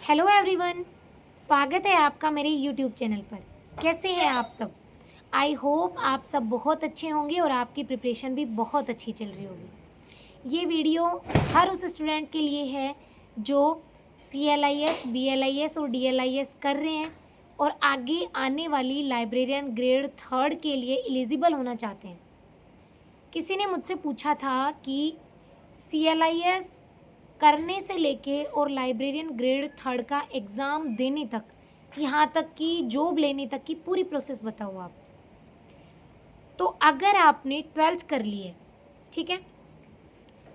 Hello everyone. स्वागत है आपका मेरे यूट्यूब चैनल पर। कैसे हैं आप सब? आई होप आप सब बहुत अच्छे होंगे और आपकी प्रिपरेशन भी बहुत अच्छी चल रही होगी। ये वीडियो हर उस स्टूडेंट के लिए है जो CLIS, BLIS और DLIS कर रहे हैं और आगे आने वाली लाइब्रेरियन ग्रेड 3 के लिए एलिजिबल होना चाहते हैं। किसी ने मुझसे पूछा था कि CLIS करने से लेके और लाइब्रेरियन ग्रेड 3 का एग्ज़ाम देने तक, यहाँ तक कि जॉब लेने तक की पूरी प्रोसेस बताओ आप। तो अगर आपने 12th कर ली है, ठीक है,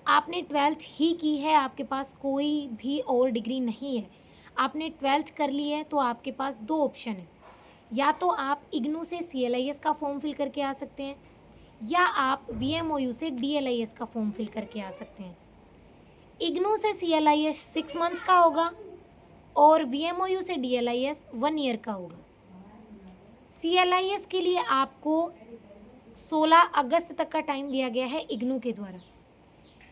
आपने 12th ही की है, आपके पास कोई भी और डिग्री नहीं है, आपने 12th कर ली है, तो आपके पास दो ऑप्शन है। या तो आप इग्नू से CLIS का फॉर्म फिल करके आ सकते हैं या आप VMOU से DLIS का फॉर्म फिल करके आ सकते हैं। इग्नू से CLIS 6 मंथ्स का होगा और VMOU से DLIS 1 ईयर का होगा। CLIS के लिए आपको 16 अगस्त तक का टाइम दिया गया है इग्नू के द्वारा।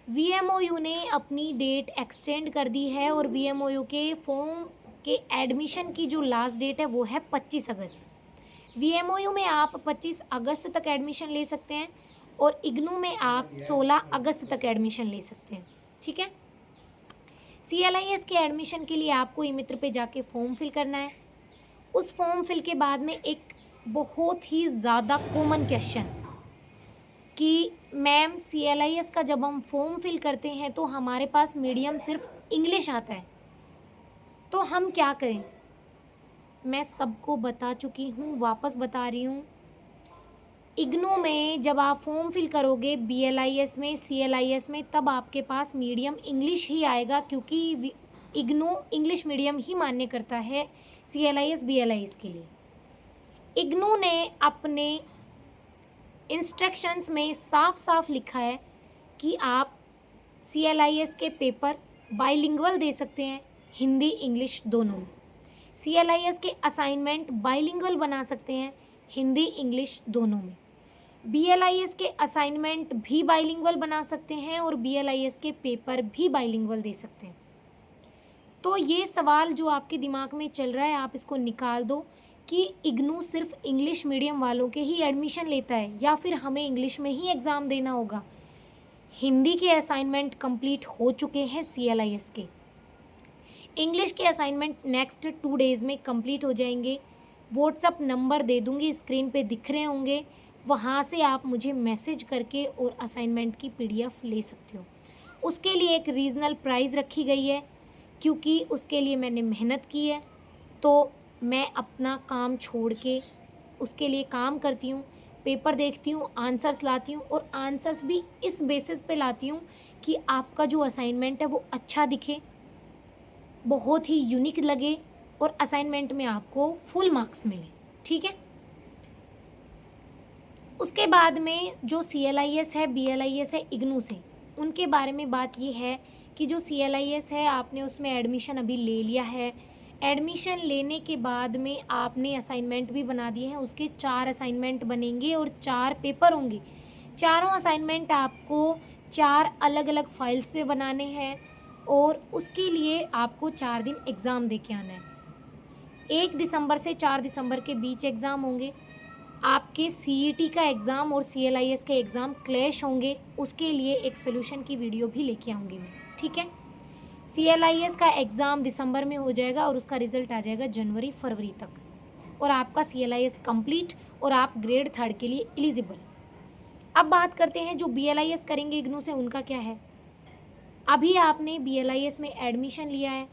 VMOU ने अपनी डेट एक्सटेंड कर दी है और VMOU के फॉर्म के एडमिशन की जो लास्ट डेट है वो है 25 अगस्त। VMOU में आप 25 अगस्त तक एडमिशन ले सकते हैं और इग्नू में आप 16 अगस्त तक एडमिशन ले सकते हैं, ठीक है। CLIS के एडमिशन के लिए आपको ई मित्र पे जाके फॉर्म फिल करना है। उस फॉर्म फिल के बाद में एक बहुत ही ज़्यादा कॉमन क्वेश्चन कि मैम CLIS का जब हम फॉर्म फिल करते हैं तो हमारे पास मीडियम सिर्फ इंग्लिश आता है, तो हम क्या करें? मैं सबको बता चुकी हूँ, वापस बता रही हूँ। इग्नू में जब आप फॉर्म फिल करोगे BLIS में, CLIS में, तब आपके पास मीडियम इंग्लिश ही आएगा क्योंकि इग्नू इंग्लिश मीडियम ही मान्य करता है CLIS BLIS के लिए। इग्नू ने अपने इंस्ट्रक्शंस में साफ साफ लिखा है कि आप CLIS के पेपर बाइलिंगुअल दे सकते हैं, हिंदी इंग्लिश दोनों में। CLIS के असाइनमेंट बाइलिंगुअल बना सकते हैं, हिंदी इंग्लिश दोनों में। BLIS के असाइनमेंट भी बाइलिंगुअल बना सकते हैं और BLIS के पेपर भी बाइलिंगुअल दे सकते हैं। तो ये सवाल जो आपके दिमाग में चल रहा है, आप इसको निकाल दो कि इग्नू सिर्फ इंग्लिश मीडियम वालों के ही एडमिशन लेता है या फिर हमें इंग्लिश में ही एग्ज़ाम देना होगा। हिंदी के असाइनमेंट कंप्लीट हो चुके हैं CLIS के। इंग्लिश के असाइनमेंट नेक्स्ट 2 डेज़ में कंप्लीट हो जाएंगे। व्हाट्सअप नंबर दे दूँगी, स्क्रीन पे दिख रहे होंगे, वहाँ से आप मुझे मैसेज करके और असाइनमेंट की PDF ले सकते हो। उसके लिए एक रीज़नल प्राइस रखी गई है क्योंकि उसके लिए मैंने मेहनत की है, तो मैं अपना काम छोड़ के उसके लिए काम करती हूँ, पेपर देखती हूँ, आंसर्स लाती हूँ और आंसर्स भी इस बेसिस पे लाती हूँ कि आपका जो असाइनमेंट है वो अच्छा दिखे, बहुत ही यूनिक लगे और असाइनमेंट में आपको फुल मार्क्स मिले, ठीक है। उसके बाद में जो CLIS है, BLIS है इग्नू से, उनके बारे में बात ये है कि जो CLIS है आपने उसमें एडमिशन अभी ले लिया है। एडमिशन लेने के बाद में आपने असाइनमेंट भी बना दिए हैं, उसके 4 असाइनमेंट बनेंगे और 4 पेपर होंगे। चारों असाइनमेंट आपको 4 अलग अलग फाइल्स पे बनाने हैं और उसके लिए आपको 4 दिन एग्ज़ाम दे के आना है। 1 दिसंबर से 4 दिसंबर के बीच एग्ज़ाम होंगे। आपके CET का एग्ज़ाम और CLIS के एग्ज़ाम क्लैश होंगे, उसके लिए एक सोल्यूशन की वीडियो भी लेके आऊँगी मैं, ठीक है। CLIS का एग्ज़ाम दिसंबर में हो जाएगा और उसका रिज़ल्ट आ जाएगा जनवरी फरवरी तक और आपका CLIS कंप्लीट और आप ग्रेड 3 के लिए एलिजिबल। अब बात करते हैं जो BLIS करेंगे इग्नू से, उनका क्या है। अभी आपने BLIS में एडमिशन लिया है,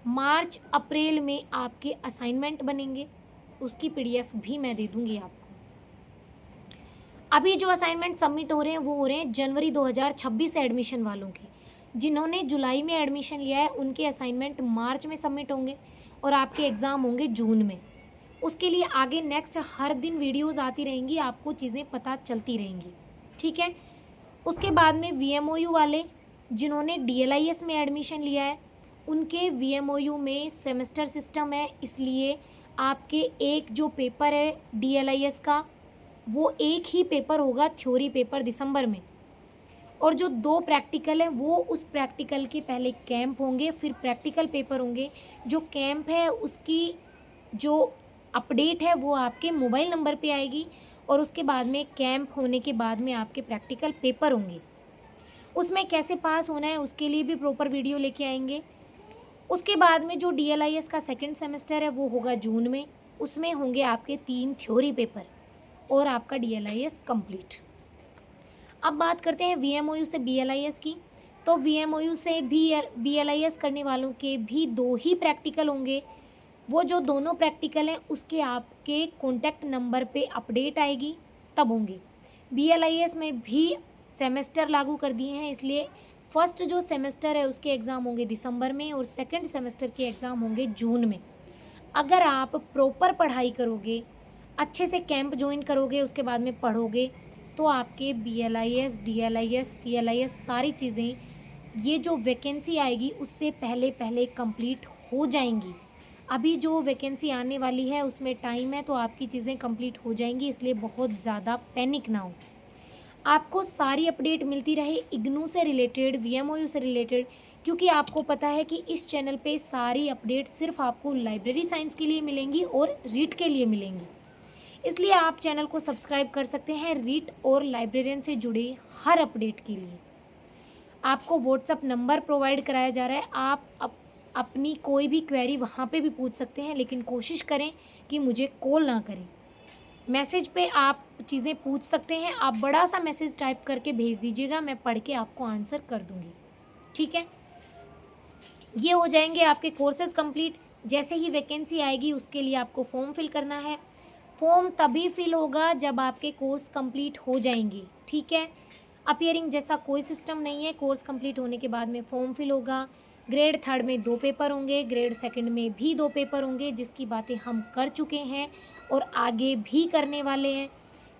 मार्च अप्रैल में आपके असाइनमेंट बनेंगे, उसकी PDF भी मैं दे दूँगी आपको। अभी जो असाइनमेंट सबमिट हो रहे हैं वो हो रहे हैं जनवरी 2026 एडमिशन वालों के। जिन्होंने जुलाई में एडमिशन लिया है उनके असाइनमेंट मार्च में सबमिट होंगे और आपके एग्ज़ाम होंगे जून में। उसके लिए आगे नेक्स्ट हर दिन वीडियोज़ आती रहेंगी, आपको चीज़ें पता चलती रहेंगी, ठीक है। उसके बाद में VMOU वाले जिन्होंने DLIS में एडमिशन लिया है, उनके VMOU में सेमेस्टर सिस्टम है, इसलिए आपके एक जो पेपर है DLIS का वो एक ही पेपर होगा, थ्योरी पेपर दिसंबर में, और जो 2 प्रैक्टिकल हैं वो उस प्रैक्टिकल के पहले कैंप होंगे, फिर प्रैक्टिकल पेपर होंगे। जो कैंप है उसकी जो अपडेट है वो आपके मोबाइल नंबर पे आएगी और उसके बाद में कैंप होने के बाद में आपके प्रैक्टिकल पेपर होंगे। उसमें कैसे पास होना है उसके लिए भी प्रॉपर वीडियो लेके आएंगे। उसके बाद में जो DLIS का सेकंड सेमेस्टर है वो होगा जून में। उसमें होंगे आपके 3 थ्योरी पेपर और आपका DLIS कंप्लीट। अब बात करते हैं VMOU से BLIS की। तो VMOU से भी BLIS करने वालों के भी 2 ही प्रैक्टिकल होंगे। वो जो दोनों प्रैक्टिकल हैं उसके आपके कॉन्टैक्ट नंबर पे अपडेट आएगी तब होंगे। BLIS में भी सेमेस्टर लागू कर दिए हैं, इसलिए फर्स्ट जो सेमेस्टर है उसके एग्ज़ाम होंगे दिसंबर में और सेकंड सेमेस्टर के एग्ज़ाम होंगे जून में। अगर आप प्रॉपर पढ़ाई करोगे, अच्छे से कैंप ज्वाइन करोगे, उसके बाद में पढ़ोगे तो आपके BLIS, DLIS, CLIS सारी चीज़ें ये जो वैकेंसी आएगी उससे पहले पहले कंप्लीट हो जाएंगी। अभी जो वैकेंसी आने वाली है उसमें टाइम है, तो आपकी चीज़ें कंप्लीट हो जाएंगी, इसलिए बहुत ज़्यादा पैनिक ना हो। आपको सारी अपडेट मिलती रहे इग्नू से रिलेटेड, VMOU से रिलेटेड, क्योंकि आपको पता है कि इस चैनल पे सारी अपडेट सिर्फ आपको लाइब्रेरी साइंस के लिए मिलेंगी और रीट के लिए मिलेंगी। इसलिए आप चैनल को सब्सक्राइब कर सकते हैं रीट और लाइब्रेरियन से जुड़े हर अपडेट के लिए। आपको व्हाट्सअप नंबर प्रोवाइड कराया जा रहा है, आप अपनी कोई भी क्वेरी वहाँ पे भी पूछ सकते हैं, लेकिन कोशिश करें कि मुझे कॉल ना करें। मैसेज पे आप चीज़ें पूछ सकते हैं, आप बड़ा सा मैसेज टाइप करके भेज दीजिएगा, मैं पढ़ के आपको आंसर कर दूँगी। ठीक है, ये हो जाएंगे आपके कोर्सेज कंप्लीट। जैसे ही वैकेंसी आएगी उसके लिए आपको फॉर्म फिल करना है। फॉर्म तभी फिल होगा जब आपके कोर्स कंप्लीट हो जाएंगे। ठीक है, अपीयरिंग जैसा कोई सिस्टम नहीं है, कोर्स कंप्लीट होने के बाद में फॉर्म फिल होगा। ग्रेड 3 में 2 पेपर होंगे, ग्रेड 2 में भी 2 पेपर होंगे, जिसकी बातें हम कर चुके हैं और आगे भी करने वाले हैं।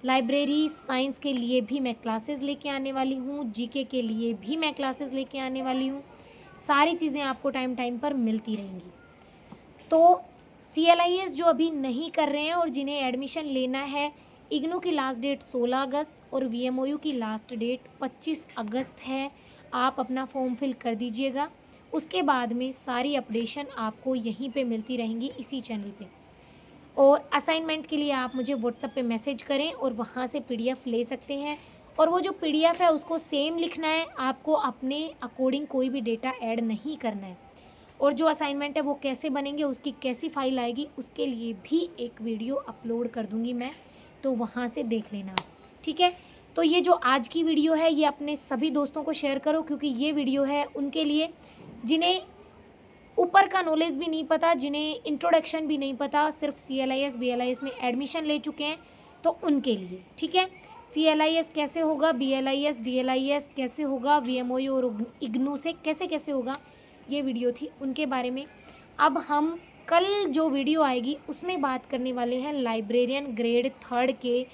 लाइब्रेरी साइंस के लिए भी मैं क्लासेस लेके आने वाली हूँ, GK के लिए भी मैं क्लासेस लेके आने वाली हूँ। सारी चीज़ें आपको टाइम टाइम पर मिलती रहेंगी। तो CLIS जो अभी नहीं कर रहे हैं और जिन्हें एडमिशन लेना है, इग्नू की लास्ट डेट 16 अगस्त और VMOU की लास्ट डेट 25 अगस्त है। आप अपना फॉर्म फिल कर दीजिएगा, उसके बाद में सारी अपडेशन आपको यहीं पे मिलती रहेंगी इसी चैनल पे। और असाइनमेंट के लिए आप मुझे व्हाट्सएप पे मैसेज करें और वहाँ से PDF ले सकते हैं। और वो जो PDF है उसको सेम लिखना है, आपको अपने अकॉर्डिंग कोई भी डेटा ऐड नहीं करना है। और जो असाइनमेंट है वो कैसे बनेंगे, उसकी कैसी फाइल आएगी, उसके लिए भी एक वीडियो अपलोड कर दूंगी मैं, तो वहाँ से देख लेना। ठीक है, तो ये जो आज की वीडियो है ये अपने सभी दोस्तों को शेयर करो, क्योंकि ये वीडियो है उनके लिए जिन्हें ऊपर का नॉलेज भी नहीं पता, जिन्हें इंट्रोडक्शन भी नहीं पता, सिर्फ CLIS BLIS में एडमिशन ले चुके हैं, तो उनके लिए। ठीक है, CLIS कैसे होगा, BLIS DLIS कैसे होगा, VMOU और इग्नू से कैसे कैसे होगा, ये वीडियो थी उनके बारे में। अब हम कल जो वीडियो आएगी उसमें बात करने वाले हैं लाइब्रेरियन ग्रेड 3 के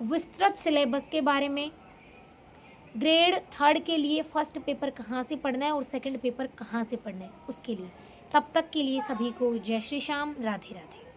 विस्तृत सिलेबस के बारे में। ग्रेड 3 के लिए फर्स्ट पेपर कहाँ से पढ़ना है और सेकंड पेपर कहाँ से पढ़ना है उसके लिए। तब तक के लिए सभी को जय श्री श्याम, राधे राधे।